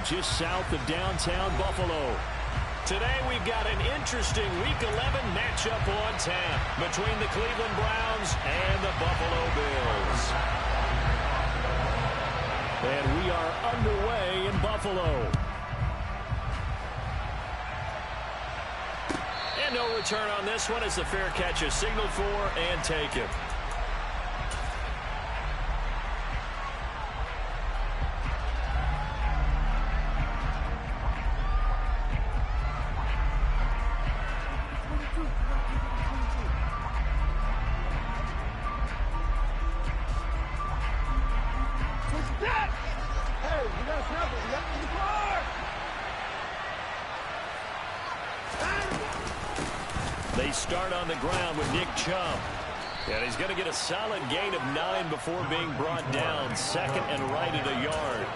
just south of downtown Buffalo. Today we've got an interesting Week 11 matchup on tap between the Cleveland Browns and the Buffalo Bills. And we are underway in Buffalo. And no return on this one as the fair catch is signaled for and taken. They start on the ground with Nick Chubb. And he's going to get a solid gain of 9 before being brought down. Second and right at a yard.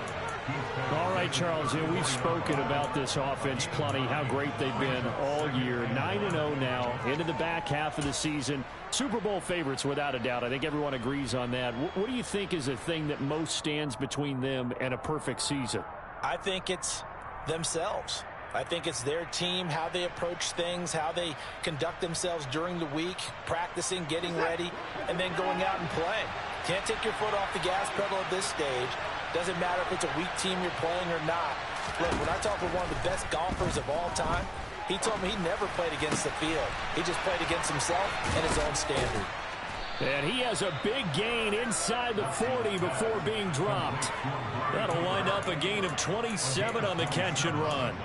All right, Charles, we've spoken about this offense plenty, how great they've been all year. 9-0 now, into the back half of the season. Super Bowl favorites, without a doubt. I think everyone agrees on that. What do you think is the thing that most stands between them and a perfect season? I think it's themselves. I think it's their team, how they approach things, how they conduct themselves during the week, practicing, getting ready, and then going out and playing. Can't take your foot off the gas pedal at this stage. Doesn't matter if it's a weak team you're playing or not. Look, when I talk with one of the best golfers of all time, he told me he never played against the field. He just played against himself and his own standard. And he has a big gain inside the 40 before being dropped. That'll wind up a gain of 27 on the catch and run.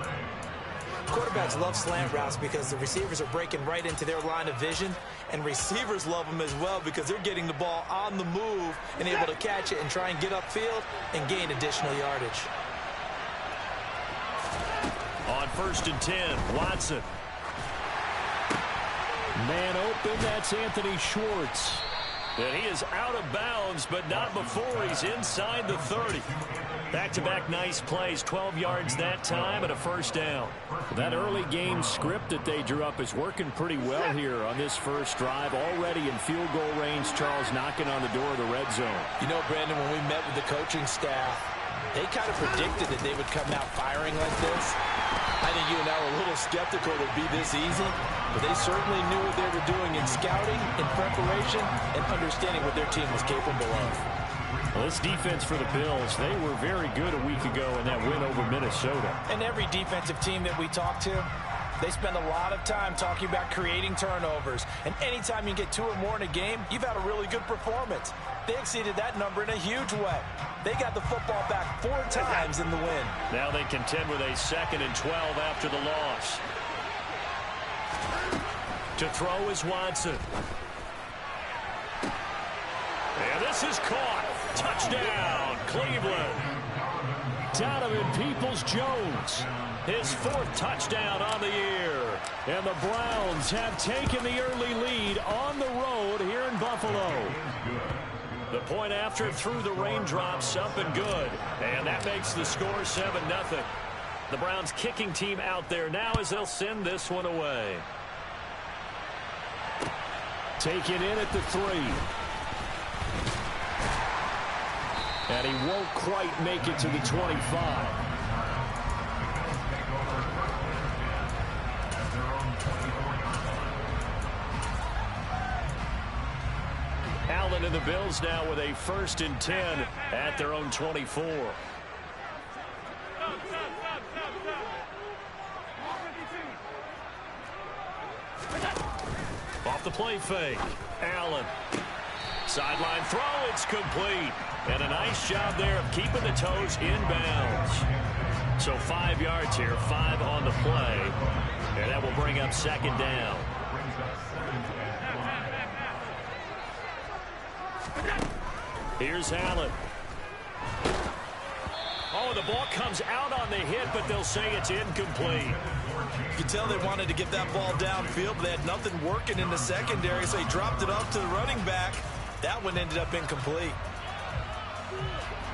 Quarterbacks love slant routes because the receivers are breaking right into their line of vision, and receivers love them as well because they're getting the ball on the move and able to catch it and try and get upfield and gain additional yardage. On 1st and 10, Watson. Man open, that's Anthony Schwartz. And he is out of bounds, but not before he's inside the 30. Back-to-back nice plays, 12 yards that time and a first down. That early game script that they drew up is working pretty well here on this first drive. Already in field goal range, Charles knocking on the door of the red zone. You know, Brandon, when we met with the coaching staff, they kind of predicted that they would come out firing like this. I think you and I were a little skeptical it would be this easy, but they certainly knew what they were doing in scouting, in preparation, and understanding what their team was capable of. Well, this defense for the Bills, they were very good a week ago in that win over Minnesota. And every defensive team that we talk to, they spend a lot of time talking about creating turnovers. And anytime you get 2 or more in a game, you've had a really good performance. They exceeded that number in a huge way. They got the football back 4 times in the win. Now they contend with a 2nd and 12 after the loss. To throw is Watson. And this is caught. Touchdown, Cleveland. Donovan Peoples-Jones, his 4th touchdown on the year. And the Browns have taken the early lead on the road here in Buffalo. The point after through the raindrops up and good. And that makes the score 7-0. The Browns kicking team out there now as they'll send this one away. Taken in at the 3. And he won't quite make it to the 25. Allen and the Bills now with a 1st and 10 at their own 24. Off the play fake. Allen. Sideline throw, it's complete. And a nice job there of keeping the toes in bounds. So 5 yards here, 5 on the play. And that will bring up 2nd down. Here's Allen. Oh, the ball comes out on the hit, but they'll say it's incomplete. You can tell they wanted to get that ball downfield, but they had nothing working in the secondary, so he dropped it off to the running back. That one ended up incomplete.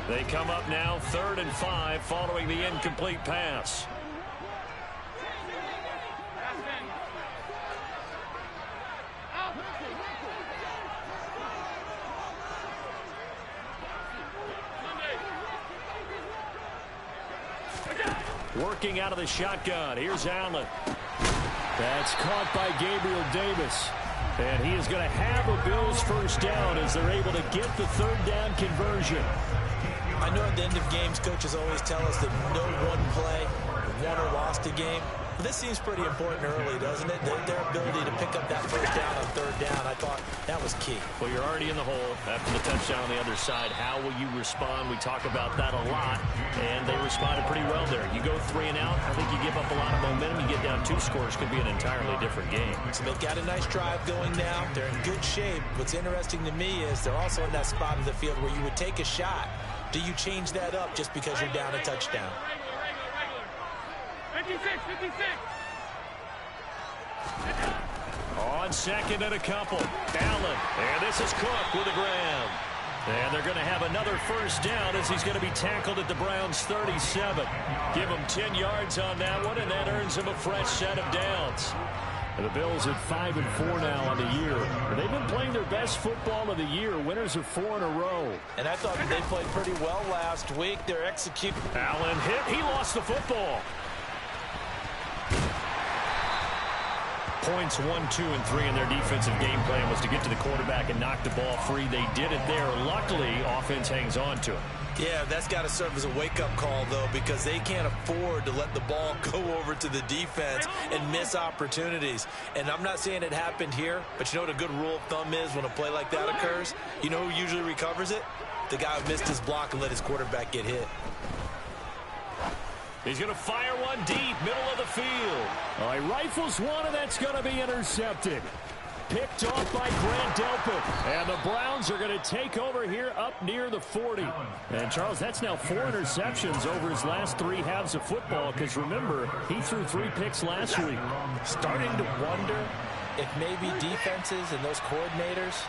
They come up now 3rd and 5 following the incomplete pass. Working out of the shotgun. Here's Allen. That's caught by Gabriel Davis. And he is going to have a Bills first down as they're able to get the third down conversion. I know at the end of games, coaches always tell us that no one play won or lost a game. But this seems pretty important early, doesn't it? Their ability to pick up that first down on third down, I thought that was key. Well, you're already in the hole after the touchdown on the other side. How will you respond? We talk about that a lot, and they responded pretty well there. You go 3 and out, I think you give up a lot of momentum. You get down 2 scores, could be an entirely different game. So they've got a nice drive going now. They're in good shape. What's interesting to me is they're also in that spot of the field where you would take a shot. Do you change that up just because you're down a touchdown? 56. On second and a couple. Allen. And this is Cook with a grab. And they're going to have another first down as he's going to be tackled at the Browns' 37. Give him 10 yards on that one, and that earns him a fresh set of downs. And the Bills at 5-4 now on the year. They've been playing their best football of the year. Winners of 4 in a row. And I thought that they played pretty well last week. They're executing. Allen hit. He lost the football. Points 1, 2, and 3 in their defensive game plan was to get to the quarterback and knock the ball free. They did it there. Luckily, offense hangs on to it. Yeah, that's got to serve as a wake-up call, though, because they can't afford to let the ball go over to the defense and miss opportunities. And I'm not saying it happened here, but you know what a good rule of thumb is when a play like that occurs? You know who usually recovers it? The guy who missed his block and let his quarterback get hit. He's going to fire one deep, middle of the field. All right, rifles one, and that's going to be intercepted. Picked off by Grant Delpit. And the Browns are going to take over here up near the 40. And, Charles, that's now 4 interceptions over his last 3 halves of football, because, remember, he threw 3 picks last week. Starting to wonder if maybe defenses and those coordinators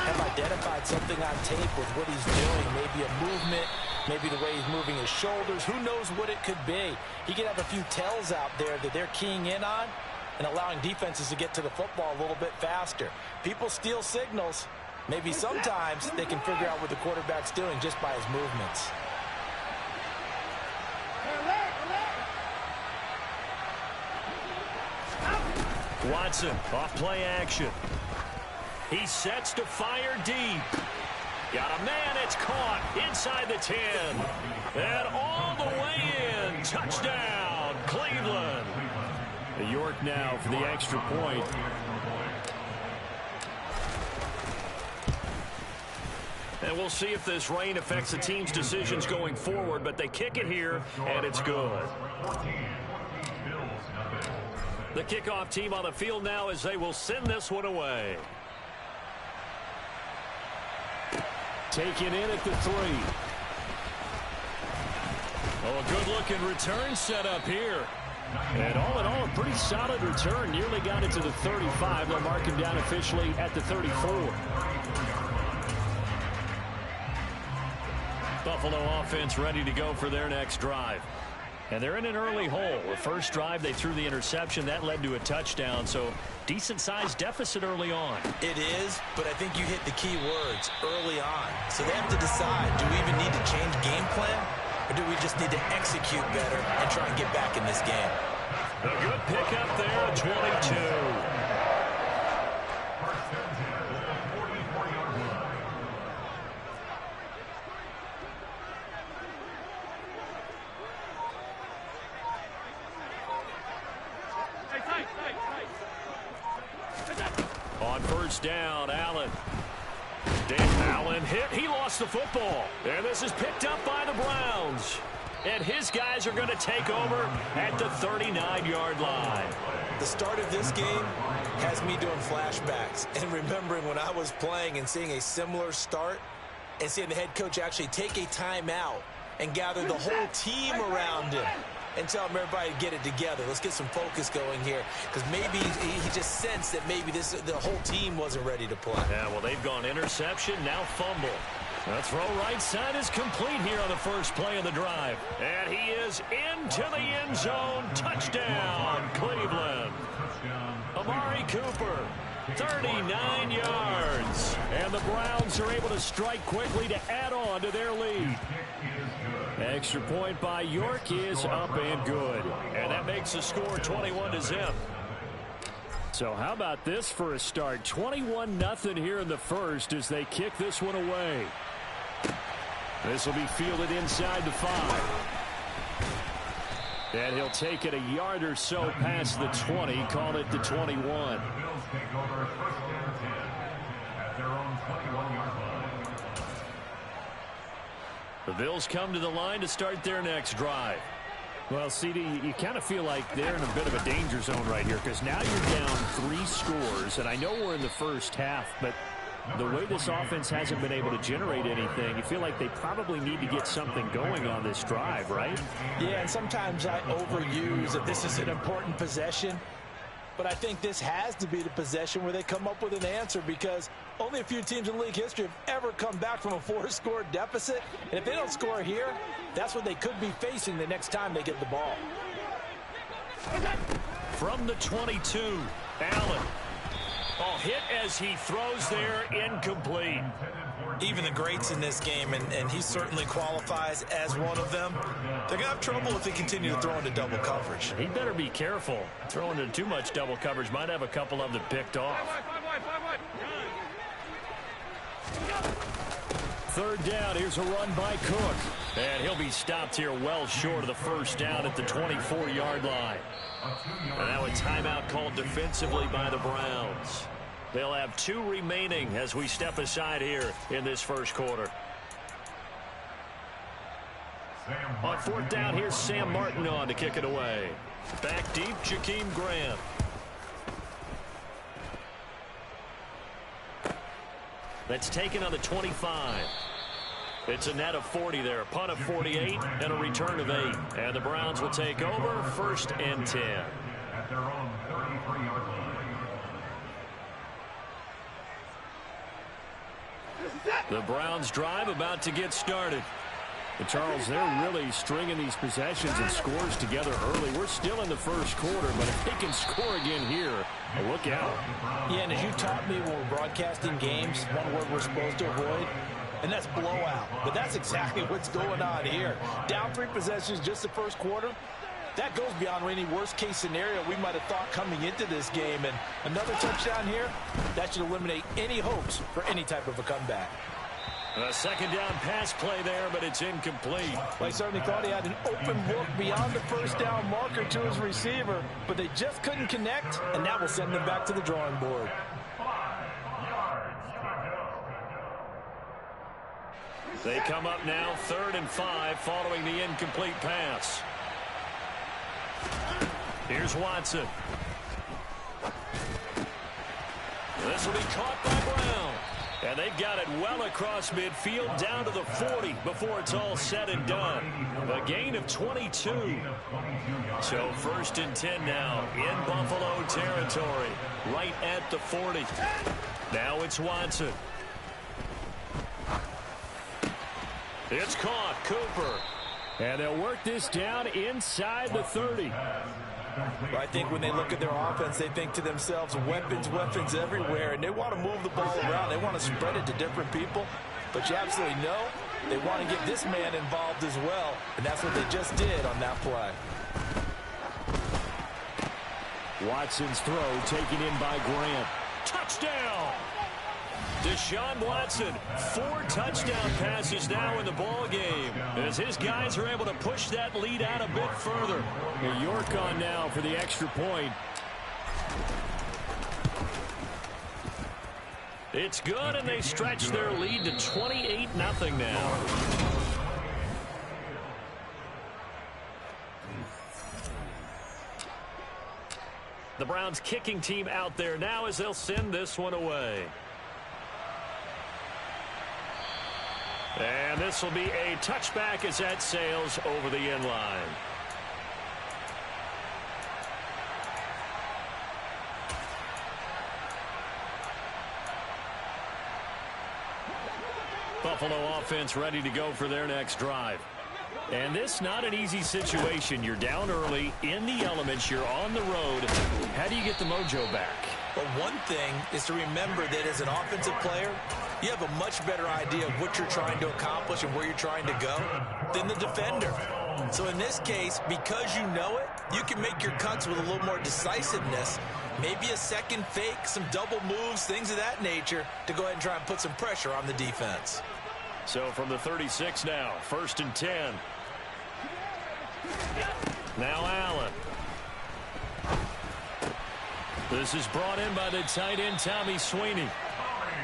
have identified something on tape with what he's doing, maybe a movement, maybe the way he's moving his shoulders. Who knows what it could be? He could have a few tells out there that they're keying in on and allowing defenses to get to the football a little bit faster. People steal signals. Maybe sometimes they can figure out what the quarterback's doing just by his movements. Watson off play action. He sets to fire deep. Got a man, it's caught inside the 10. And all the way in. Touchdown, Cleveland. York now for the extra point. And we'll see if this rain affects the team's decisions going forward, but they kick it here, and it's good. The kickoff team on the field now as they will send this one away. Taken in at the 3. Oh, a good-looking return set up here. And all in all, a pretty solid return. Nearly got it to the 35. They'll mark him down officially at the 34. Buffalo offense ready to go for their next drive. And they're in an early hole. The first drive, they threw the interception. That led to a touchdown, so decent-sized deficit early on. It is, but I think you hit the key words early on. So they have to decide, do we even need to change game plan, or do we just need to execute better and try and get back in this game? A good pickup there at 22. On first down, Allen. Allen hit. He lost the football. And this is picked up by the Browns. And his guys are going to take over at the 39-yard line. The start of this game has me doing flashbacks and remembering when I was playing and seeing a similar start and seeing the head coach actually take a timeout and gather the whole team around him and tell everybody to get it together. Let's get some focus going here, because maybe he just sensed that maybe the whole team wasn't ready to play. Yeah, well, they've gone interception, now fumble. The throw right side is complete here on the first play of the drive. And he is into the end zone. Touchdown, Cleveland. Amari Cooper. 39 yards. And the Browns are able to strike quickly to add on to their lead. Extra point by York is up and good. And that makes the score 21-0. So how about this for a start? 21-0 here in the first as they kick this one away. This will be fielded inside the 5. And he'll take it a yard or so past the 20, call it the 21. The Bills come to the line to start their next drive. Well, CD, you kind of feel like they're in a bit of a danger zone right here because now you're down 3 scores, and I know we're in the first half, but the way this offense hasn't been able to generate anything, you feel like they probably need to get something going on this drive, right? Yeah, and sometimes I overuse that this is an important possession, but I think this has to be the possession where they come up with an answer because only a few teams in league history have ever come back from a 4-score deficit, and if they don't score here, that's what they could be facing the next time they get the ball. From the 22, Allen. Oh, hit as he throws there, incomplete. Even the greats in this game, and he certainly qualifies as one of them, they're going to have trouble if they continue to throw into double coverage. He better be careful. Throwing into too much double coverage might have a couple of them picked off. Third down, here's a run by Cook. And he'll be stopped here well short of the first down at the 24-yard line. And now a timeout called defensively by the Browns. They'll have 2 remaining as we step aside here in this first quarter. On 4th down, here's Sam Martin on to kick it away. Back deep, Jakeem Grant. That's taken on the 25. It's a net of 40 there. Punt of 48 and a return of 8. And the Browns will take over 1st and 10. At their own 33-yard line. The Browns drive about to get started. And Charles, they're really stringing these possessions and scores together early. We're still in the first quarter, but if they can score again here, look out. Yeah, and as you taught me when we're broadcasting games, one word we're supposed to avoid, and that's blowout. But that's exactly what's going on here. Down 3 possessions just the first quarter. That goes beyond any worst-case scenario we might have thought coming into this game. And another touchdown here, that should eliminate any hopes for any type of a comeback. A second down pass play there, but it's incomplete. Well, he certainly thought he had an open look beyond the first down marker to his receiver, but they just couldn't connect, and that will send them back to the drawing board. They come up now 3rd and 5 following the incomplete pass. Here's Watson. This will be caught by Brown. And they've got it well across midfield down to the 40 before it's all said and done. A gain of 22. So 1st and 10 now in Buffalo territory, right at the 40. Now it's Watson. It's caught. Cooper. And they'll work this down inside the 30. Well, I think when they look at their offense, they think to themselves, weapons, weapons everywhere, and they want to move the ball around. They want to spread it to different people, but you absolutely know they want to get this man involved as well, and that's what they just did on that play. Watson's throw taken in by Grant. Touchdown! Deshaun Watson, 4 touchdown passes now in the ball game as his guys are able to push that lead out a bit further. York on now for the extra point. It's good, and they stretch their lead to 28-0 now. The Browns kicking team out there now as they'll send this one away. And this will be a touchback as that sails over the end line. Buffalo offense ready to go for their next drive. And this not an easy situation. You're down early in the elements. You're on the road. How do you get the mojo back? But one thing is to remember that as an offensive player, you have a much better idea of what you're trying to accomplish and where you're trying to go than the defender. So in this case, because you know it, you can make your cuts with a little more decisiveness, maybe a second fake, some double moves, things of that nature, to go ahead and try and put some pressure on the defense. So from the 36 now, 1st and 10. Now Allen. This is brought in by the tight end, Tommy Sweeney.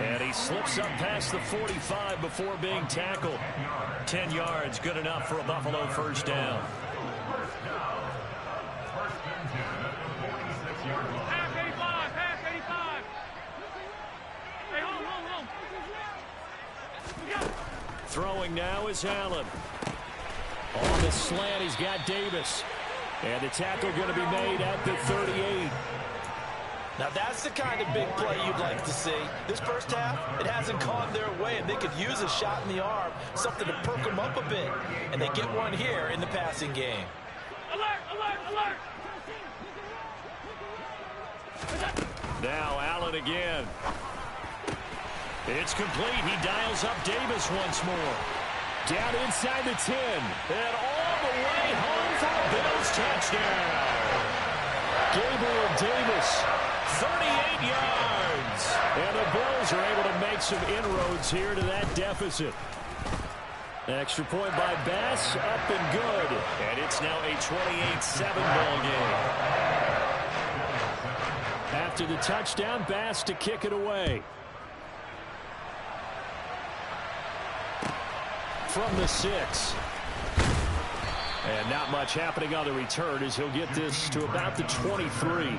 And he slips up past the 45 before being tackled. 10 yards, good enough for a Buffalo first down. Throwing now is Allen. On the slant, he's got Davis. And the tackle going to be made at the 38. Now that's the kind of big play you'd like to see. This first half, it hasn't gone their way, and they could use a shot in the arm, something to perk them up a bit. And they get one here in the passing game. Alert, alert, alert! Now Allen again. It's complete. He dials up Davis once more. Down inside the 10. And all the way home for a Bills touchdown. Gabriel Davis, 38 yards. And the Bills are able to make some inroads here to that deficit. Extra point by Bass, up and good. And it's now a 28-7 ball game. After the touchdown, Bass to kick it away. From the 6. And not much happening on the return as he'll get this to about the 23.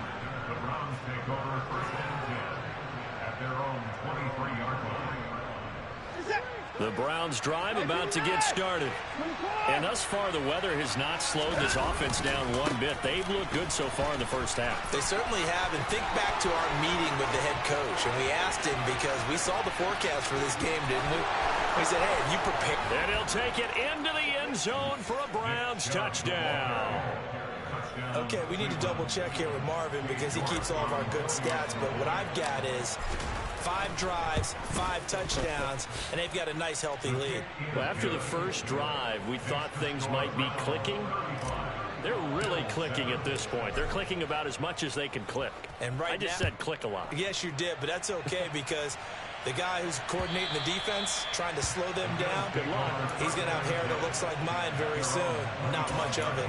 The Browns drive about to get started. And thus far, the weather has not slowed this offense down one bit. They've looked good so far in the first half. They certainly have. And think back to our meeting with the head coach. And we asked him because we saw the forecast for this game, didn't we? We said, hey, have you prepared? And he'll take it into the end zone for a Browns touchdown. Okay, we need to double check here with Marvin because he keeps all of our good stats. But what I've got is 5 drives, 5 touchdowns, and they've got a nice, healthy lead. Well, after the first drive, we thought things might be clicking. They're really clicking at this point. They're clicking about as much as they can click. And right I just said click a lot. Yes, you did, but that's okay because the guy who's coordinating the defense, trying to slow them down, good luck. He's going to have hair that looks like mine very soon. Not much of it.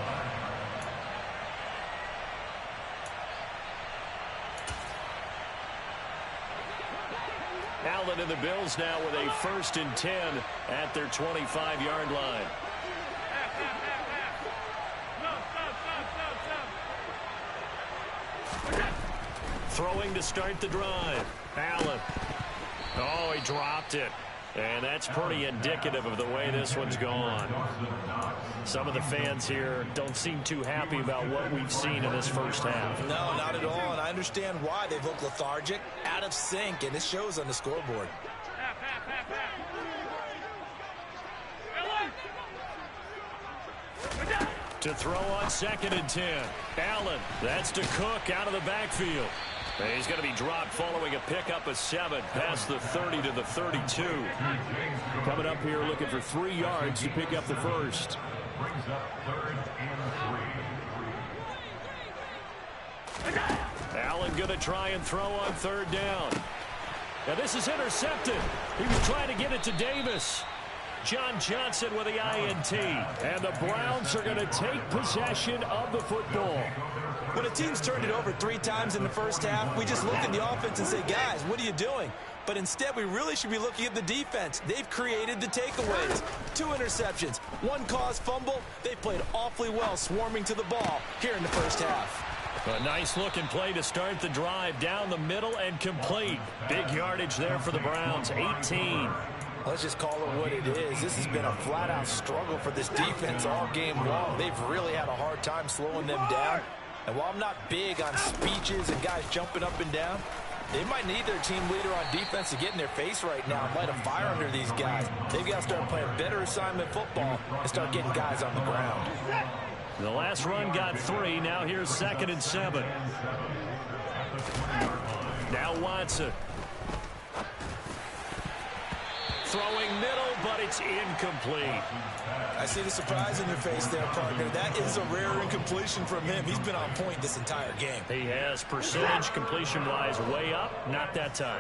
Allen and the Bills now with a 1st and 10 at their 25-yard line. Throwing to start the drive. Allen. Oh, he dropped it. And that's pretty indicative of the way this one's gone. Some of the fans here don't seem too happy about what we've seen in this first half. No, not at all, and I understand why. They've looked lethargic, out of sync, and it shows on the scoreboard. To throw on 2nd and 10. Allen, that's to Cook out of the backfield. And he's going to be dropped following a pickup of 7 past the 30 to the 32. Coming up here looking for 3 yards to pick up the first. Allen going to try and throw on 3rd down. Now this is intercepted. He was trying to get it to Davis. John Johnson with the INT. And the Browns are going to take possession of the football. When a team's turned it over 3 times in the first half, we just look at the offense and say, guys, what are you doing? But instead, we really should be looking at the defense. They've created the takeaways. 2 interceptions, 1 caused fumble. They've played awfully well swarming to the ball here in the first half. A nice looking play to start the drive down the middle and complete. Big yardage there for the Browns, 18. Let's just call it what it is. This has been a flat-out struggle for this defense all game long. They've really had a hard time slowing them down. And while I'm not big on speeches and guys jumping up and down, they might need their team leader on defense to get in their face right now and light a fire under these guys. They've got to start playing better assignment football and start getting guys on the ground. The last run got 3. Now here's 2nd and 7. Now Watson. Throwing middle, but it's incomplete. I see the surprise in your face there, partner. That is a rare incompletion from him. He's been on point this entire game. He has percentage completion-wise way up. Not that time.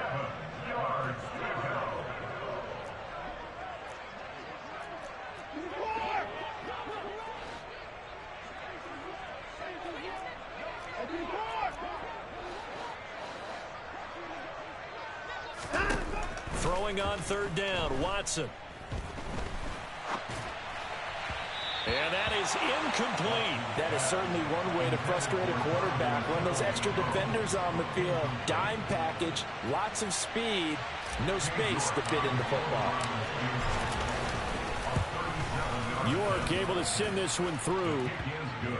Throwing on third down, Watson. And that is incomplete. That is certainly one way to frustrate a quarterback. When those extra defenders on the field, dime package, lots of speed, no space to fit in the football. York able to send this one through.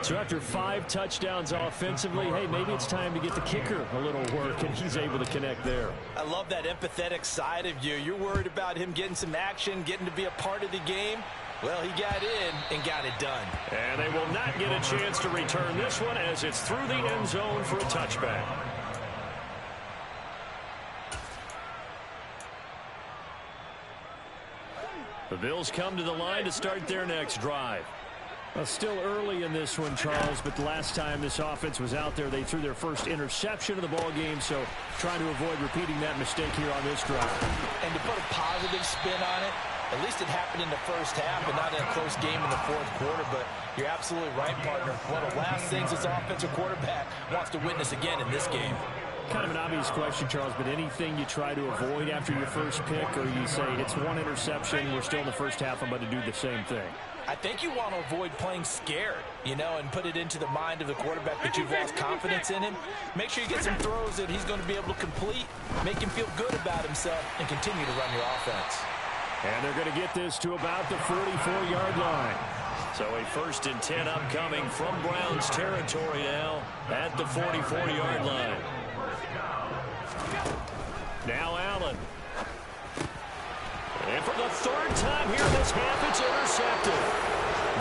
So after 5 touchdowns offensively, hey, maybe it's time to get the kicker a little work, and he's able to connect there. I love that empathetic side of you. You're worried about him getting some action, getting to be a part of the game. Well, he got in and got it done. And they will not get a chance to return this one as it's through the end zone for a touchback. The Bills come to the line to start their next drive. Well, still early in this one, Charles, but the last time this offense was out there, they threw their first interception of the ball game, so trying to avoid repeating that mistake here on this drive. And to put a positive spin on it, at least it happened in the first half and not in a close game in the fourth quarter, but you're absolutely right, partner. One of the last things this offensive quarterback wants to witness again in this game. Kind of an obvious question, Charles, but anything you try to avoid after your first pick, or you say it's one interception, we're still in the first half, I'm about to do the same thing? I think you want to avoid playing scared, you know, and put it into the mind of the quarterback that you've lost confidence in him. Make sure you get some throws that he's going to be able to complete, make him feel good about himself, and continue to run your offense. And they're going to get this to about the 44-yard line. So a 1st and 10 upcoming from Browns territory now at the 44-yard line. Now Allen. And for the 3rd time here in this half, it's intercepted.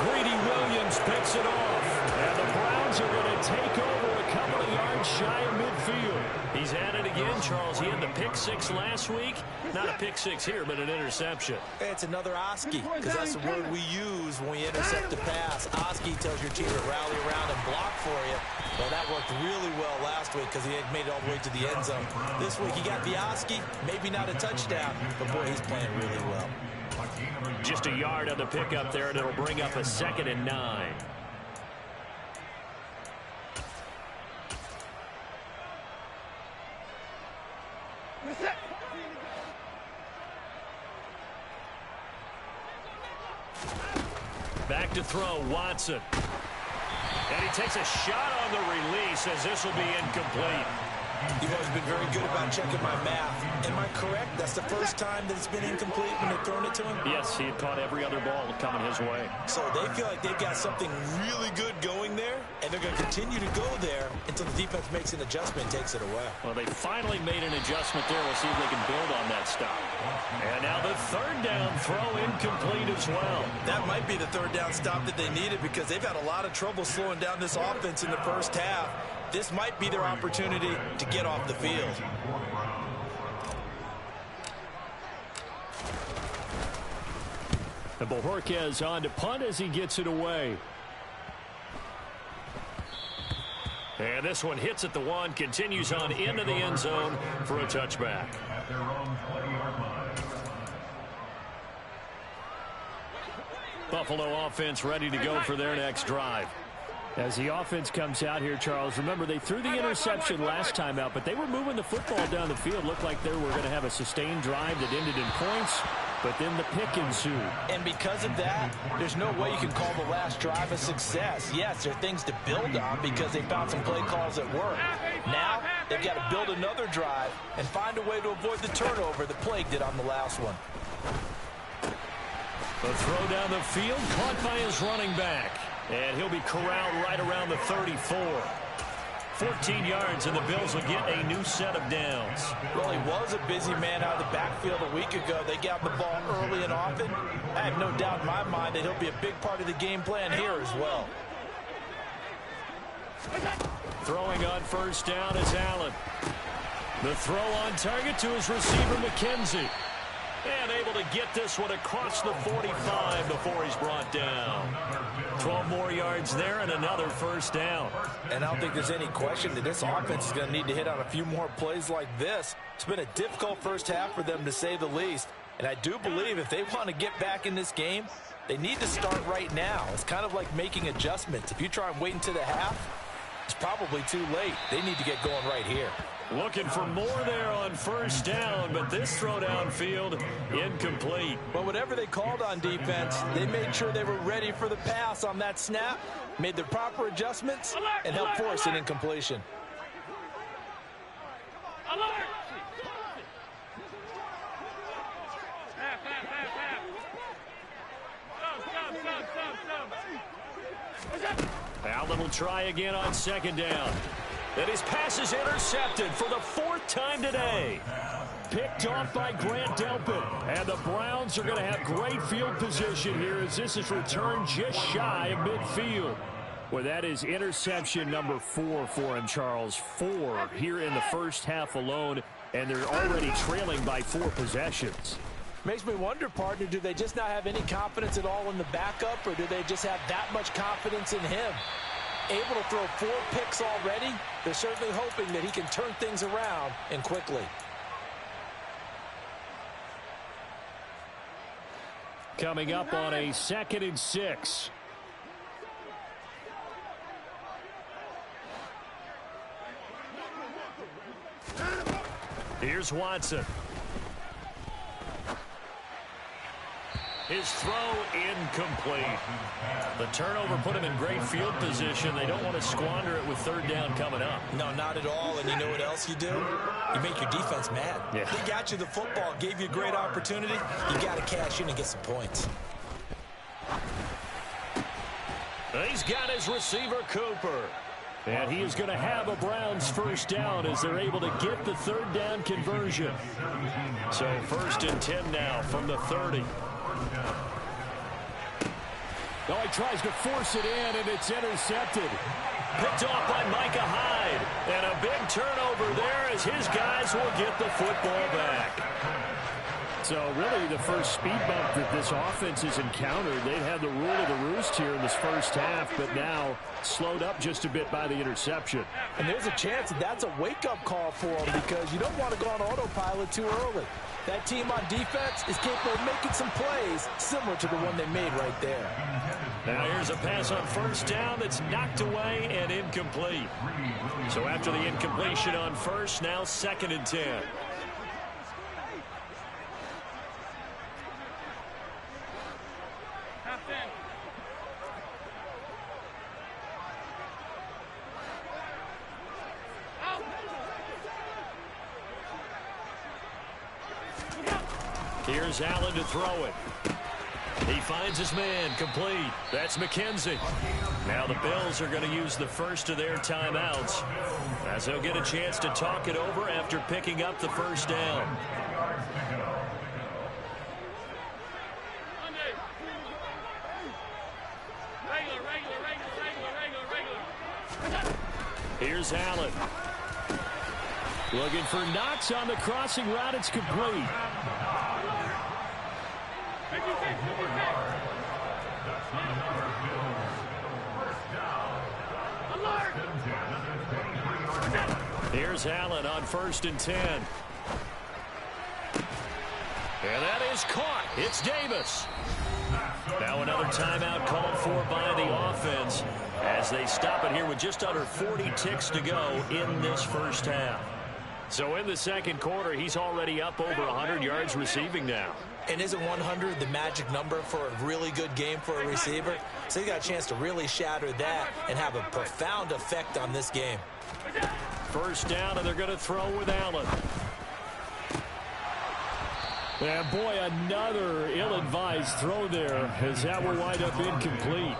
Greedy Williams picks it off. And the Browns are going to take over a couple of yards shy of midfield. He's at it again, Charles. He had the pick 6 last week. Not a pick 6 here, but an interception. It's another Oski, because that's the word we use when we intercept a pass. Oski tells your team to rally around and block for you. Well, that worked really well last week because he had made it all the way to the end zone. This week he got the Oski, maybe not a touchdown, but boy, he's playing really well. Just a yard on the pickup there, and it'll bring up a 2nd and 9. Back to throw, Watson. And he takes a shot on the release as this will be incomplete. You've always been very good about checking my math. Am I correct? That's the first time that it's been incomplete when they've thrown it to him? Yes, he had caught every other ball coming his way. So they feel like they've got something really good going there, and they're going to continue to go there until the defense makes an adjustment and takes it away. Well, they finally made an adjustment there. We'll see if they can build on that stop. And now the 3rd down throw incomplete as well. That might be the 3rd down stop that they needed because they've had a lot of trouble slowing down this offense in the first half. This might be their opportunity to get off the field. And Bojorquez on to punt as he gets it away. And this one hits at the 1, continues on into the end zone for a touchback. Buffalo offense ready to go for their next drive. As the offense comes out here, Charles, remember they threw the interception last time out, but they were moving the football down the field. Looked like they were going to have a sustained drive that ended in points, but then the pick ensued. And because of that, there's no way you can call the last drive a success. Yes, there are things to build on because they found some play calls that work. Now, they've got to build another drive and find a way to avoid the turnover that plagued it on the last one. The throw down the field, caught by his running back. And he'll be corralled right around the 34. 14 yards, and the Bills will get a new set of downs. Well, he was a busy man out of the backfield a week ago. They got the ball early and often. I have no doubt in my mind that he'll be a big part of the game plan here as well. Throwing on 1st down is Allen. The throw on target to his receiver, McKenzie. And able to get this one across the 45 before he's brought down. 12 more yards there and another first down. And I don't think there's any question that this offense is going to need to hit on a few more plays like this. It's been a difficult first half for them, to say the least. And I do believe if they want to get back in this game, they need to start right now. It's kind of like making adjustments. If you try and wait until the half, it's probably too late. They need to get going right here. Looking for more there on first down, but this throw downfield, incomplete. But whatever they called on defense, they made sure they were ready for the pass on that snap, made the proper adjustments, and helped force an incompletion. Allen will try again on second down. And his pass is intercepted for the fourth time today. Picked off by Grant Delpit. And the Browns are going to have great field position here as this is returned just shy of midfield. Well, that is interception number 4 for him, Charles. 4 here in the first half alone, and they're already trailing by 4 possessions. Makes me wonder, partner, do they just not have any confidence at all in the backup, or do they just have that much confidence in him? Able to throw 4 picks already, they're certainly hoping that he can turn things around and quickly. Coming up on a 2nd and 6. Here's Watson. His throw incomplete. The turnover put him in great field position. They don't want to squander it with third down coming up. No, not at all. And you know what else you do? You make your defense mad. Yeah. They got you the football, gave you a great opportunity. You got to cash in and get some points. He's got his receiver, Cooper. And he is going to have a Browns first down as they're able to get the third down conversion. So 1st and 10 now from the 30. Oh, he tries to force it in, and it's intercepted. Picked off by Micah Hyde. And a big turnover there as his guys will get the football back. So really the first speed bump that this offense has encountered. They've had the rule of the roost here in this first half, but now slowed up just a bit by the interception. And there's a chance that that's a wake-up call for them, because you don't want to go on autopilot too early. That team on defense is capable of making some plays similar to the one they made right there. Now here's a pass on first down that's knocked away and incomplete. So after the incompletion on first, now 2nd and 10. Here's Allen to throw it. He finds his man, complete. That's McKenzie. Now the Bills are going to use the first of their timeouts as they'll get a chance to talk it over after picking up the first down. Here's Allen. Looking for Knox on the crossing route. It's complete. Here's Allen on 1st and 10. And that is caught. It's Davis. Now another timeout called for by the offense as they stop it here with just under 40 ticks to go in this first half. So in the second quarter, he's already up over 100 yards receiving now. And isn't 100 the magic number for a really good game for a receiver? So he got a chance to really shatter that and have a profound effect on this game. First down, and they're going to throw with Allen. And boy, another ill-advised throw there as that will wind up incomplete.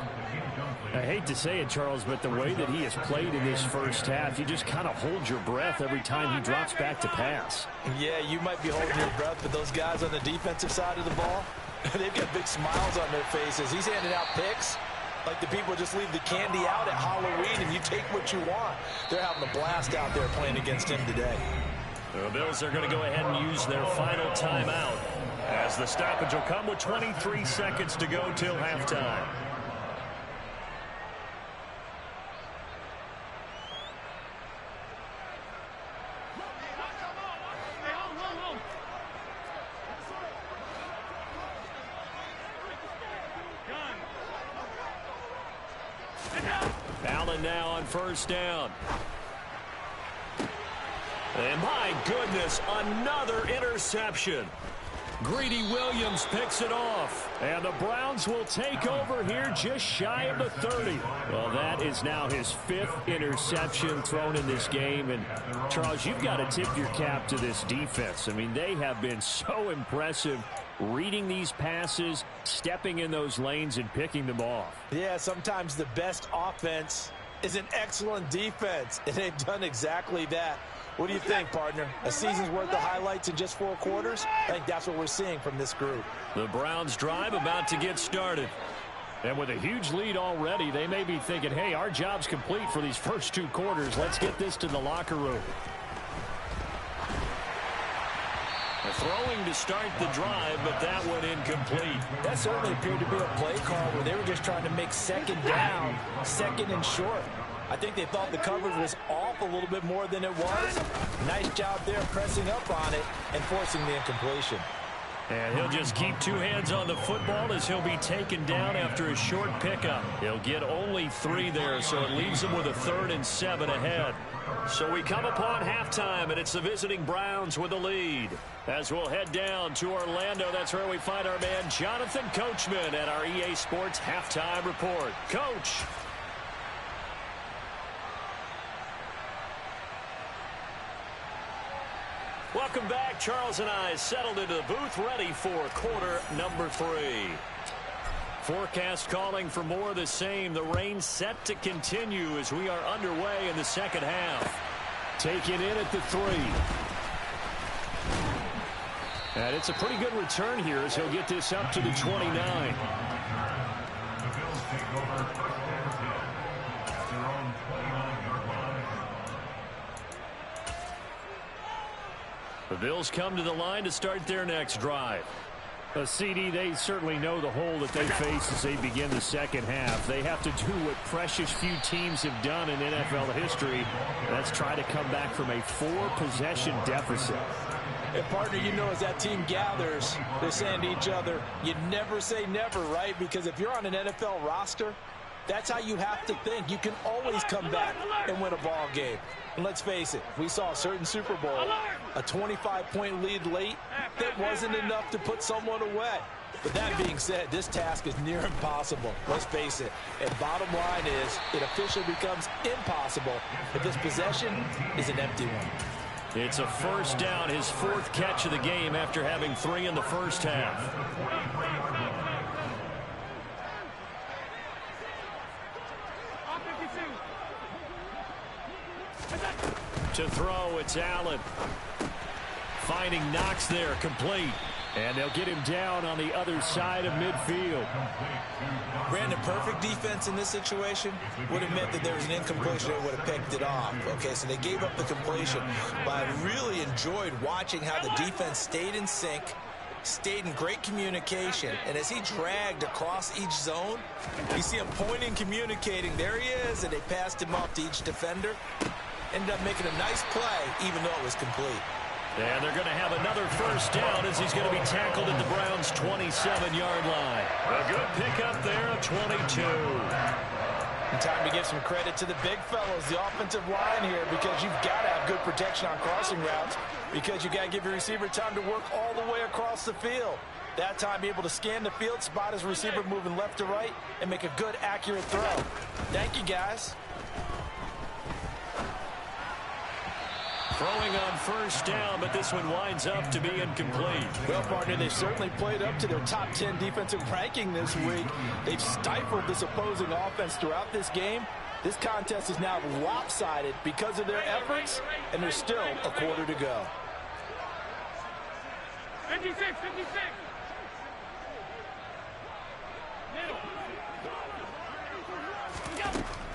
I hate to say it, Charles, but the way that he has played in this first half, you just kind of hold your breath every time he drops back to pass. Yeah, you might be holding your breath, but those guys on the defensive side of the ball, they've got big smiles on their faces. He's handing out picks like the people just leave the candy out at Halloween and you take what you want. They're having a blast out there playing against him today. The Bills are going to go ahead and use their final timeout, as the stoppage will come with 23 seconds to go till halftime. Allen now on first down. And my goodness, another interception. Greedy Williams picks it off. And the Browns will take over here just shy of the 30. Well, that is now his 5th interception thrown in this game. And, Charles, you've got to tip your cap to this defense. I mean, they have been so impressive reading these passes, stepping in those lanes, and picking them off. Yeah, sometimes the best offense is an excellent defense, and they've done exactly that. What do you think, partner? A season's worth of highlights in just 4 quarters? I think that's what we're seeing from this group. The Browns drive about to get started. And with a huge lead already, they may be thinking, hey, our job's complete for these first 2 quarters. Let's get this to the locker room. Throwing to start the drive, but that one incomplete. That certainly appeared to be a play call where they were just trying to make second down, second and short. I think they thought the coverage was off a little bit more than it was. Nice job there pressing up on it and forcing the incompletion. And he'll just keep 2 hands on the football as he'll be taken down after a short pickup. He'll get only 3 there, so it leaves him with a 3rd and 7 ahead. So we come upon halftime, and it's the visiting Browns with the lead. As we'll head down to Orlando, that's where we find our man Jonathan Coachman at our EA Sports Halftime Report. Coach. Welcome back. Charles and I settled into the booth, ready for quarter number 3. Forecast calling for more of the same. The rain set to continue as we are underway in the second half. Taken in at the 3. And it's a pretty good return here as he'll get this up to the 29. The Bills come to the line to start their next drive. A CD, they certainly know the hole that they face as they begin the second half. They have to do what precious few teams have done in NFL history. That's try to come back from a 4-possession deficit. And partner, you know, as that team gathers, they're saying to each other, you never say never, right? Because if you're on an NFL roster, that's how you have to think. You can always come back and win a ball game. And let's face it, we saw a certain Super Bowl, a 25-point lead late that wasn't enough to put someone away. But that being said, this task is near impossible. Let's face it. And bottom line is, it officially becomes impossible if this possession is an empty one. It's a first down, his 4th catch of the game after having 3 in the first half. To throw, it's Allen. Finding Knox there, complete. And they'll get him down on the other side of midfield. Brandon, perfect defense in this situation would have meant that there was an incompletion and would have picked it off. Okay, so they gave up the completion. But I really enjoyed watching how the defense stayed in sync, stayed in great communication. And as he dragged across each zone, you see him pointing, communicating. There he is, and they passed him off to each defender. Ended up making a nice play, even though it was complete. And they're going to have another first down as he's going to be tackled at the Browns' 27-yard line. A good pickup there of 22. And time to give some credit to the big fellows, the offensive line here, because you've got to have good protection on crossing routes, because you got to give your receiver time to work all the way across the field. That time, be able to scan the field, spot his receiver moving left to right, and make a good, accurate throw. Thank you, guys. Throwing on first down, but this one winds up to be incomplete. Well, partner, they've certainly played up to their top 10 defensive ranking this week. They've stifled this opposing offense throughout this game. This contest is now lopsided because of their efforts, and there's still a quarter to go. 56.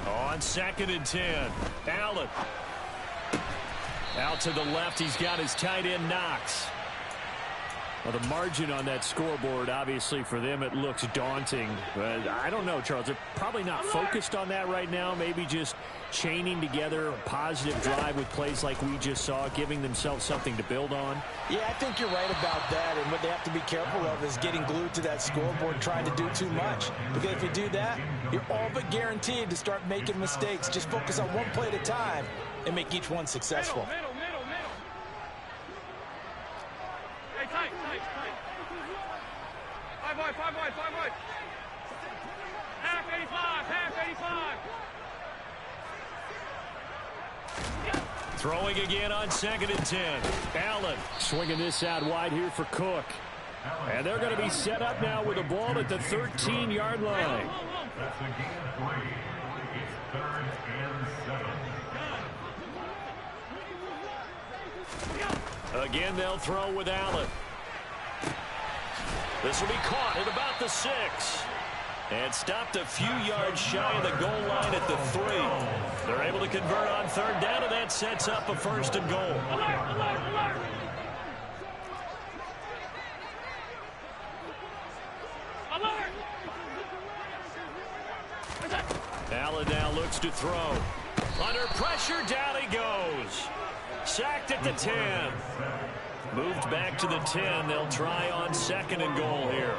On 2nd and 10, Allen. Out to the left, he's got his tight end Knox. Well, the margin on that scoreboard, obviously, for them, it looks daunting. But I don't know, Charles. They're probably not focused on that right now. Maybe just chaining together a positive drive with plays like we just saw, giving themselves something to build on. Yeah, I think you're right about that. And what they have to be careful of is getting glued to that scoreboard, trying to do too much. Because if you do that, you're all but guaranteed to start making mistakes. Just focus on one play at a time and make each one successful. Middle. Hey, tight. 5 wide. Half 85. Throwing again on 2nd and 10. Allen swinging this out wide here for Cook. And they're going to be set up now with the ball at the 13-yard line. That's a gain of 3. It's 3rd and 7. Again, they'll throw with Allen. This will be caught at about the 6. And stopped a few yards shy of the goal line at the 3. They're able to convert on 3rd down, and that sets up a 1st and goal. Alert. Allen now looks to throw. Under pressure, down he goes. Sacked at the 10. Moved back to the 10. They'll try on 2nd and goal here.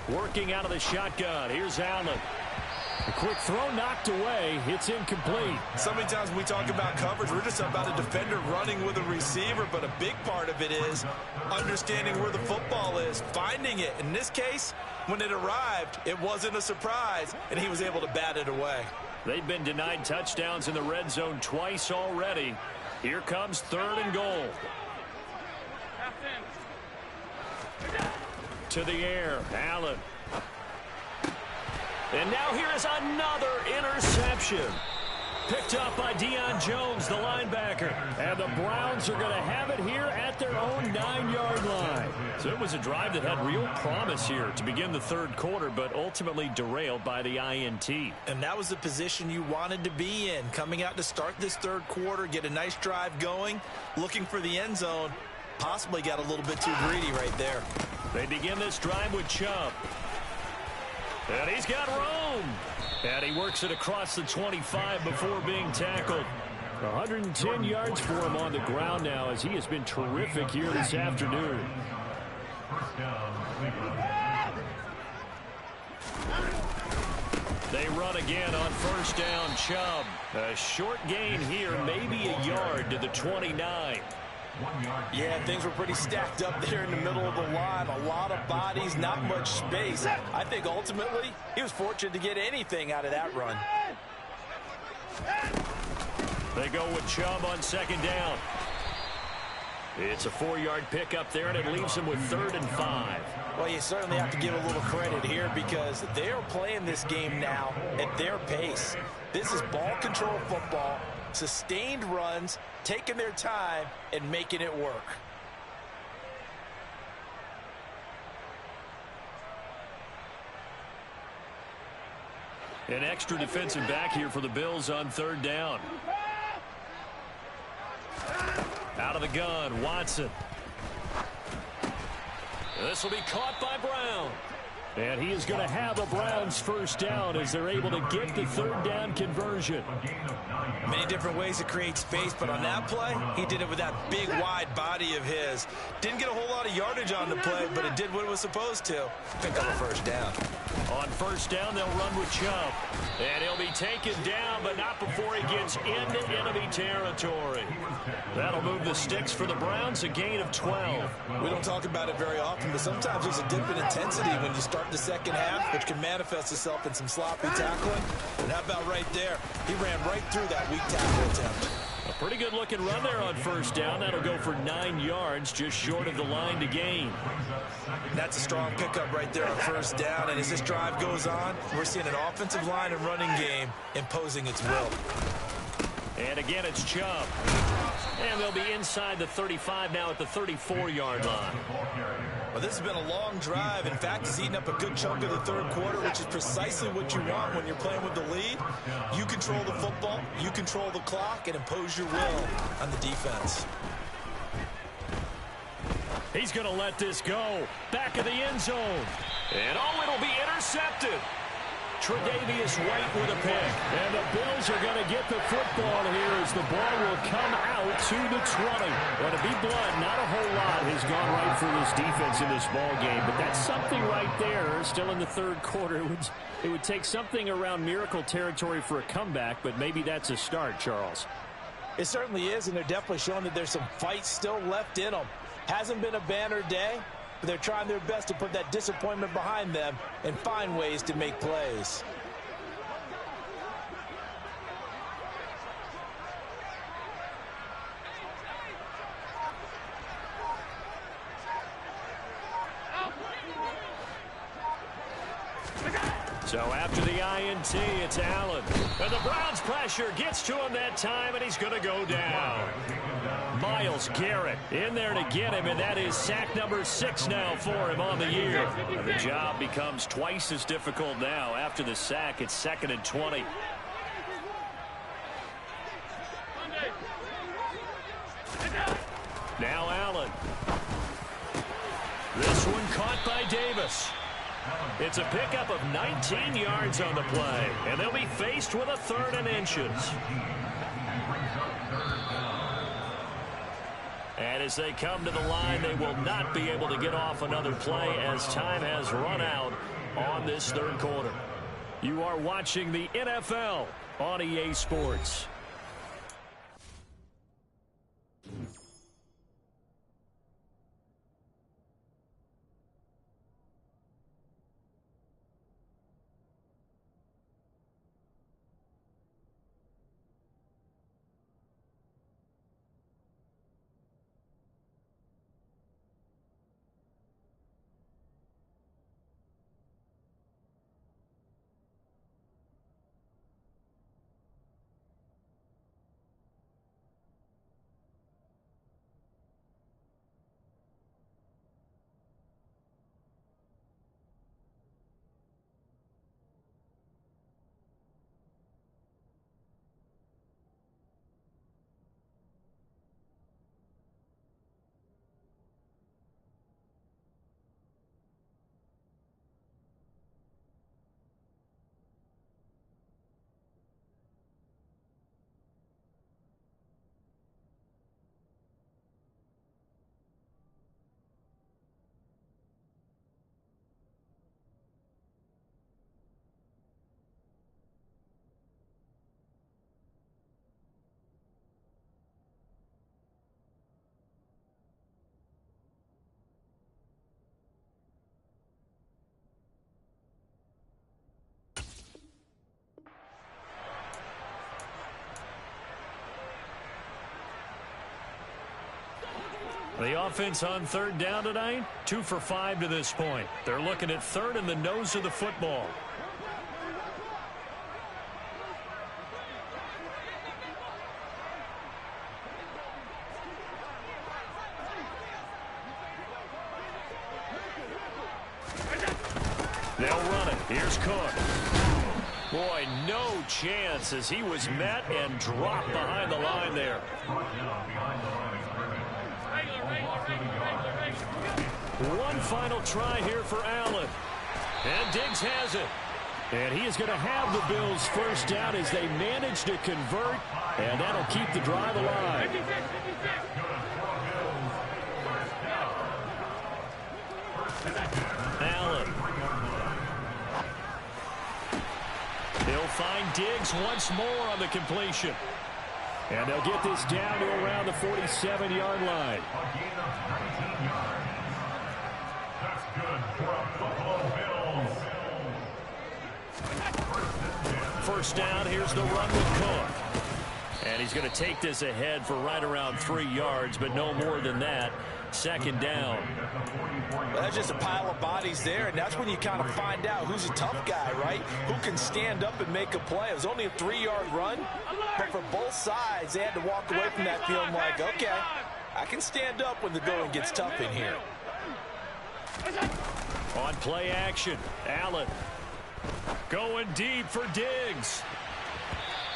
Working out of the shotgun. Here's Allen. A quick throw knocked away. It's incomplete. So many times when we talk about coverage, we're just about a defender running with a receiver, but a big part of it is understanding where the football is, finding it. In this case, when it arrived, it wasn't a surprise, and he was able to bat it away. They've been denied touchdowns in the red zone twice already. Here comes 3rd and goal. To the air, Allen. And now here is another interception. Picked up by Deion Jones, the linebacker. And the Browns are going to have it here at their own 9-yard line. So it was a drive that had real promise here to begin the 3rd quarter, but ultimately derailed by the INT. And that was the position you wanted to be in. Coming out to start this 3rd quarter, get a nice drive going, looking for the end zone. Possibly got a little bit too greedy right there. They begin this drive with Chubb. And he's got room. And he works it across the 25 before being tackled. 110 yards for him on the ground now as he has been terrific here this afternoon. They run again on 1st down. Chubb. A short gain here, maybe a yard to the 29. Yeah, things were pretty stacked up there in the middle of the line. A lot of bodies, not much space. I think ultimately he was fortunate to get anything out of that run. They go with Chubb on 2nd down. It's a 4-yard pickup there, and it leaves him with 3rd and 5. Well, you certainly have to give a little credit here because they're playing this game now at their pace. This is ball control football, sustained runs, taking their time and making it work. An extra defensive back here for the Bills on 3rd down. Out of the gun, Watson. This will be caught by Brown. And he is going to have a Browns 1st down as they're able to get the 3rd down conversion. Many different ways to create space, but on that play, he did it with that big, wide body of his. Didn't get a whole lot of yardage on the play, but it did what it was supposed to. Pick up a 1st down. On 1st down, they'll run with Chubb. And he'll be taken down, but not before he gets into enemy territory. That'll move the sticks for the Browns, a gain of 12. We don't talk about it very often, but sometimes there's a dip in intensity when you start the 2nd half, which can manifest itself in some sloppy tackling. And how about right there? He ran right through that weak tackle attempt. A pretty good looking run there on first down. That'll go for 9 yards, just short of the line to gain. That's a strong pickup right there on first down. And as this drive goes on, we're seeing an offensive line and running game imposing its will. And again, it's Chubb. And they'll be inside the 35 now at the 34-yard line. Well, this has been a long drive. In fact, he's eaten up a good chunk of the third quarter, which is precisely what you want when you're playing with the lead. You control the football, you control the clock, and impose your will on the defense. He's going to let this go. Back of the end zone. And it'll be intercepted. Tre'Davious White with a pick. And the Bills are going to get the football here as the ball will come out to the 20. Well, to be blunt, not a whole lot has gone right for this defense in this ball game, but that's something right there. Still in the third quarter. It would take something around miracle territory for a comeback, but maybe that's a start, Charles. It certainly is, and they're definitely showing that there's some fight still left in them. Hasn't been a banner day, but they're trying their best to put that disappointment behind them and find ways to make plays. So after the INT, it's Allen. And the Browns pressure gets to him that time, and he's going to go down. Myles Garrett in there to get him, and that is sack number 6 now for him on the year. And the job becomes twice as difficult now. After the sack, it's 2nd and 20. Now Allen. This one caught by Davis. It's a pickup of 19 yards on the play, and they'll be faced with a 3rd and inches. And as they come to the line, they will not be able to get off another play as time has run out on this third quarter. You are watching the NFL on EA Sports. The offense on 3rd down tonight, 2 for 5 to this point. They're looking at 3rd and the nose of the football. They'll run it. Here's Cook. Boy, no chance as he was met and dropped behind the line there. One final try here for Allen. And Diggs has it. And he is going to have the Bills first down as they manage to convert. And that'll keep the drive alive. Allen. He'll find Diggs once more on the completion. And they'll get this down to around the 47-yard line. First down, here's the run with Cook. And he's going to take this ahead for right around 3 yards, but no more than that. Second down. Well, that's just a pile of bodies there, and that's when you kind of find out who's a tough guy, right? Who can stand up and make a play. It was only a 3-yard run, but for both sides, they had to walk away from that feeling like, okay, I can stand up when the going gets tough in here. On play action, Allen going deep for Diggs.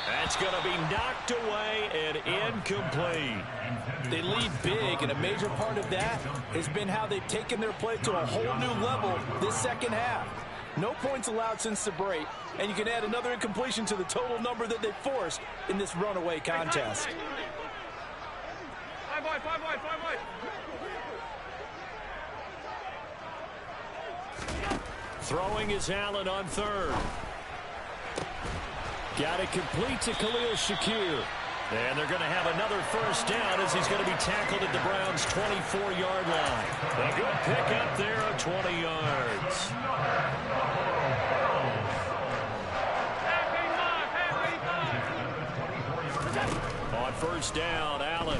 That's going to be knocked away and incomplete. They lead big, and a major part of that has been how they've taken their play to a whole new level this second half. No points allowed since the break, and you can add another incompletion to the total number that they forced in this runaway contest. Throwing is Allen on third. Got it complete to Khalil Shakir. And they're going to have another first down as he's going to be tackled at the Browns' 24-yard line. A good pickup there of 20 yards. On first down, Allen.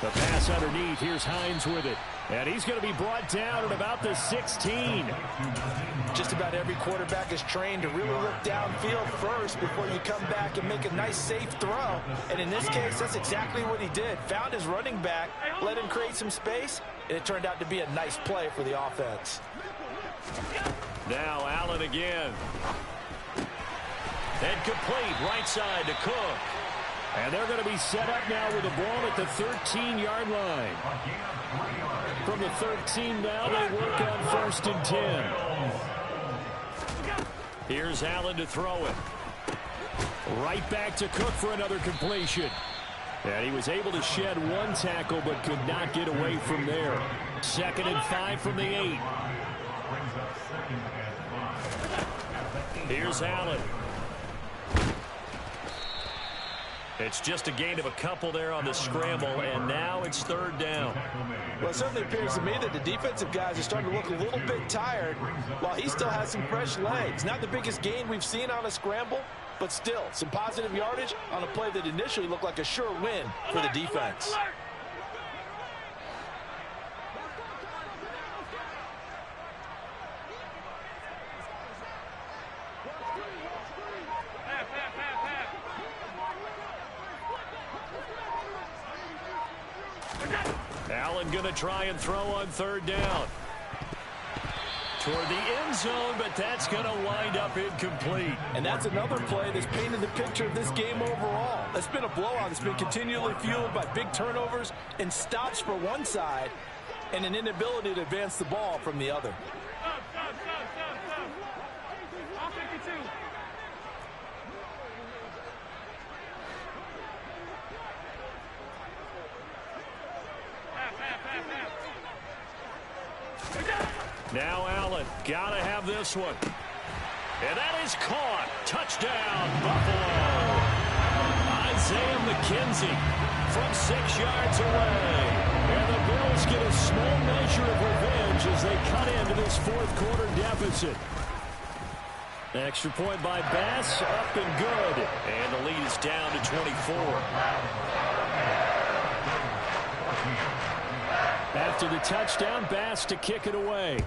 The pass underneath. Here's Hines with it. And he's going to be brought down at about the 16. Just about every quarterback is trained to really look downfield first before you come back and make a nice, safe throw. And in this case, that's exactly what he did. Found his running back, let him create some space, and it turned out to be a nice play for the offense. Now Allen again. And complete, right side to Cook. And they're going to be set up now with the ball at the 13-yard line. From the 13 now, they work on first and 10. Here's Allen to throw it. Right back to Cook for another completion. And he was able to shed one tackle but could not get away from there. 2nd and 5 from the 8. Here's Allen. It's just a gain of a couple there on the scramble, and now it's 3rd down. Well, it certainly appears to me that the defensive guys are starting to look a little bit tired while he still has some fresh legs. Not the biggest gain we've seen on a scramble, but still some positive yardage on a play that initially looked like a sure win for the defense. Allen going to try and throw on 3rd down. Toward the end zone, but that's going to wind up incomplete. And that's another play that's painted the picture of this game overall. It's been a blowout. It's been continually fueled by big turnovers and stops for one side and an inability to advance the ball from the other. I'll take it too. Now Allen, gotta have this one. And that is caught. Touchdown, Buffalo. Isaiah McKenzie from 6 yards away. And the Bills get a small measure of revenge as they cut into this 4th quarter deficit. Extra point by Bass, up and good. And the lead is down to 24. After the touchdown, Bass to kick it away.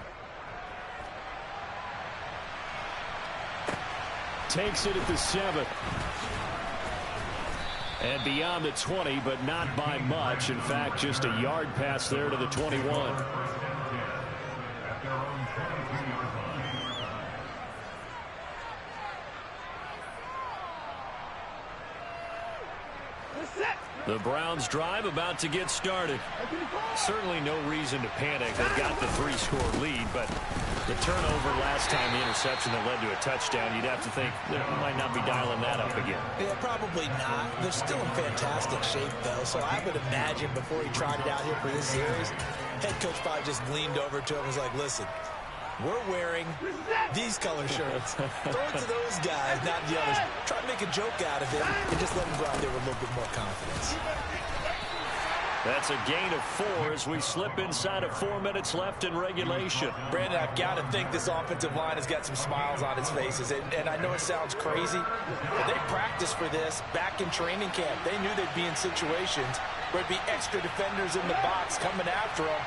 Takes it at the 7. And beyond the 20, but not by much. In fact, just a yard pass there to the 21. The Browns drive about to get started. Certainly no reason to panic. They've got the 3-score lead, but the turnover last time, the interception that led to a touchdown, you'd have to think they might not be dialing that up again. Yeah, probably not. They're still in fantastic shape, though, so I would imagine before he tried it out here for this series, head coach probably just leaned over to him and was like, listen, we're wearing these color shirts. Throw it to those guys, not the others. Try to make a joke out of it and just let them go out there with a little bit more confidence. That's a gain of 4 as we slip inside of 4 minutes left in regulation. Brandon, I've got to think this offensive line has got some smiles on its faces. And I know it sounds crazy, but they practiced for this back in training camp. They knew they'd be in situations where there'd be extra defenders in the box coming after them,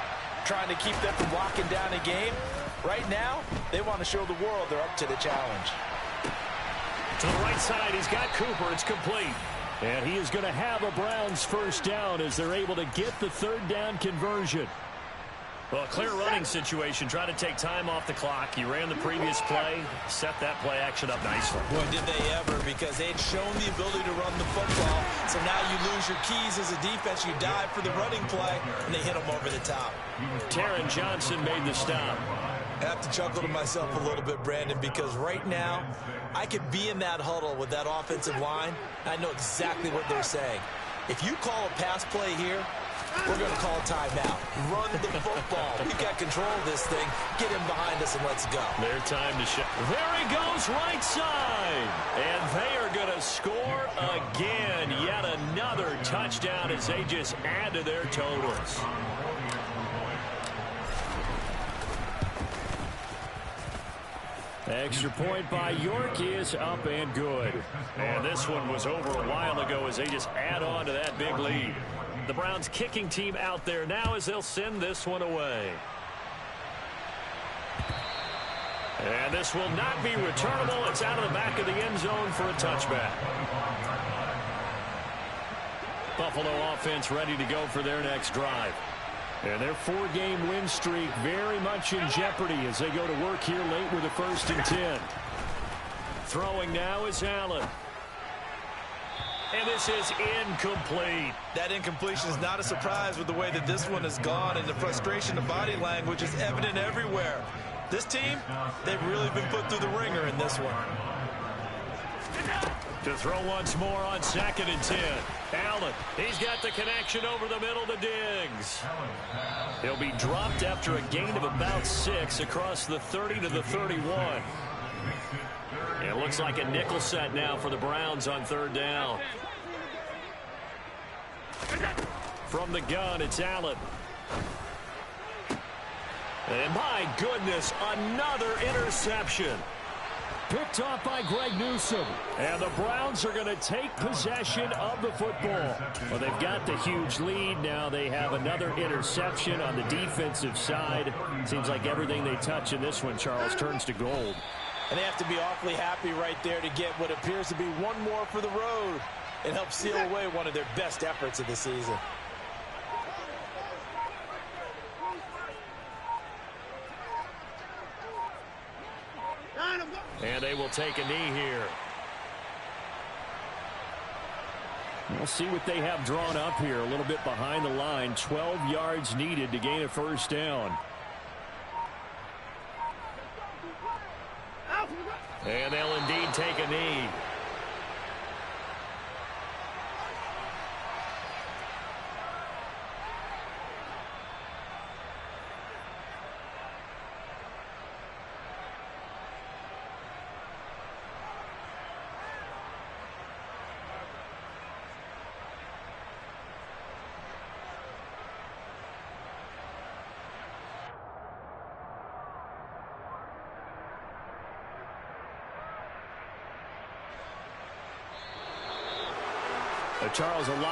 trying to keep them from locking down a game. Right now, they want to show the world they're up to the challenge. To the right side, he's got Cooper. It's complete. And he is going to have a Browns first down as they're able to get the third down conversion. Well, a clear running situation. Try to take time off the clock. You ran the previous play, set that play action up nicely. Boy, did they ever, because they'd shown the ability to run the football. So now you lose your keys as a defense. You dive for the running play, and they hit them over the top. Taron Johnson made the stop. I have to chuckle to myself a little bit, Brandon, because right now I could be in that huddle with that offensive line. I know exactly what they're saying. If you call a pass play here, we're going to call a timeout. Run the football. We've got control of this thing. Get him behind us and let's go. Their time to show. There he goes, right side. And they are going to score again. Yet another touchdown as they just add to their totals. Extra point by York is up and good. And this one was over a while ago as they just add on to that big lead. The Browns kicking team out there now as they'll send this one away. And this will not be returnable. It's out of the back of the end zone for a touchback. Buffalo offense ready to go for their next drive. And their 4-game win streak very much in jeopardy as they go to work here late with a 1st and 10. Throwing now is Allen. And this is incomplete. That incompletion is not a surprise with the way that this one has gone, and the frustration of body language is evident everywhere. This team, they've really been put through the ringer in this one. To throw once more on 2nd and 10. Allen, he's got the connection over the middle to Diggs. He'll be dropped after a gain of about 6 across the 30 to the 31. It looks like a nickel set now for the Browns on 3rd down. From the gun, it's Allen. And my goodness, another interception. Picked off by Greg Newsome. And the Browns are going to take possession of the football. Well, they've got the huge lead. Now they have another interception on the defensive side. Seems like everything they touch in this one, Charles, turns to gold. And they have to be awfully happy right there to get what appears to be one more for the road and help seal away one of their best efforts of the season. And they will take a knee here. We'll see what they have drawn up here. A little bit behind the line. 12 yards needed to gain a 1st down. And they'll indeed take a knee. Charles, a lot